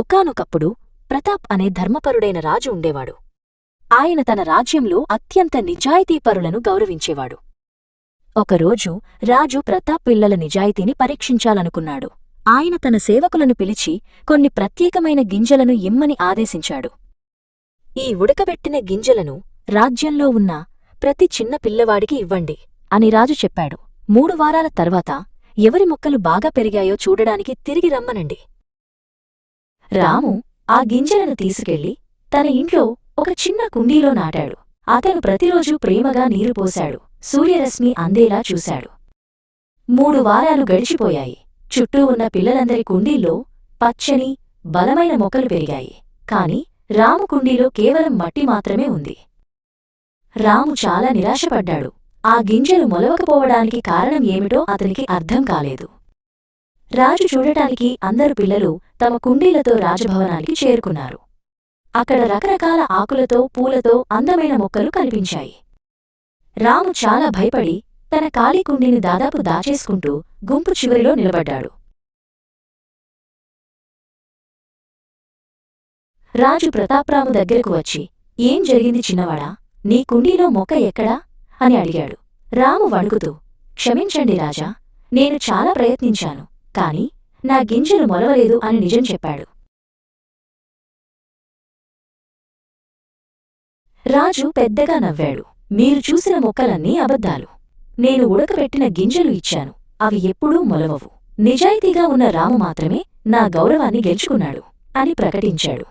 ఒకానొకప్పుడు ప్రతాప్ అనే ధర్మపరుడైన రాజు ఉండేవాడు. ఆయన తన రాజ్యంలో అత్యంత నిజాయితీపరులను గౌరవించేవాడు. ఒకరోజు రాజు ప్రతాప్ పిల్లల నిజాయితీని పరీక్షించాలనుకున్నాడు. ఆయన తన సేవకులను పిలిచి కొన్ని ప్రత్యేకమైన గింజలను ఇమ్మని ఆదేశించాడు. ఈ ఉడకబెట్టిన గింజలను రాజ్యంలో ఉన్న ప్రతి చిన్న పిల్లవాడికి ఇవ్వండి అని రాజు చెప్పాడు. 3 వారాల తర్వాత ఎవరి మొక్కలు బాగా పెరిగాయో చూడడానికి తిరిగి రమ్మనండి. రాము ఆ గింజలను తీసుకెళ్లి తన ఇంట్లో ఒక చిన్న కుండీలో నాటాడు. అతను ప్రతిరోజూ ప్రేమగా నీరు పోశాడు, సూర్యరశ్మి అందేలా చూశాడు. 3 వారాలు గడిచిపోయాయి. చుట్టూ ఉన్న పిల్లలందరి కుండీల్లో పచ్చని, బలమైన మొక్కలు పెరిగాయి. కాని రాము కుండీలో కేవలం మట్టి మాత్రమే ఉంది. రాము చాలా నిరాశపడ్డాడు. ఆ గింజలు మొలవకపోవడానికి కారణం ఏమిటో అతనికి అర్థం కాలేదు. రాజు చూడటానికి అందరు పిల్లలు తమ కుండీలతో రాజభవనానికి చేరుకున్నారు. అక్కడ రకరకాల ఆకులతో, పూలతో అందమైన మొక్కలు కనిపించాయి. రాము చాలా భయపడి తన ఖాళీ కుండీని దాదాపు దాచేసుకుంటూ గుంపు చివరిలో నిలబడ్డాడు. రాజు ప్రతాప్రాము దగ్గరకు వచ్చి, "ఏం జరిగింది చిన్నవాడా? నీ కుండీలో మొక్క ఎక్కడా?" అని అడిగాడు. రాము వణుకుతూ, "క్షమించండి రాజా, నేను చాలా ప్రయత్నించాను, కాని నా గింజలు మొలవలేదు" అని నిజం చెప్పాడు. రాజు పెద్దగా నవ్వాడు. "మీరు చూసిన మొక్కలన్నీ అబద్ధాలు. నేను ఉడకబెట్టిన గింజలు ఇచ్చాను, అవి ఎప్పుడూ మొలవవు. నిజాయితీగా ఉన్న రాము మాత్రమే నా గౌరవాన్ని గెలుచుకున్నాడు" అని ప్రకటించాడు.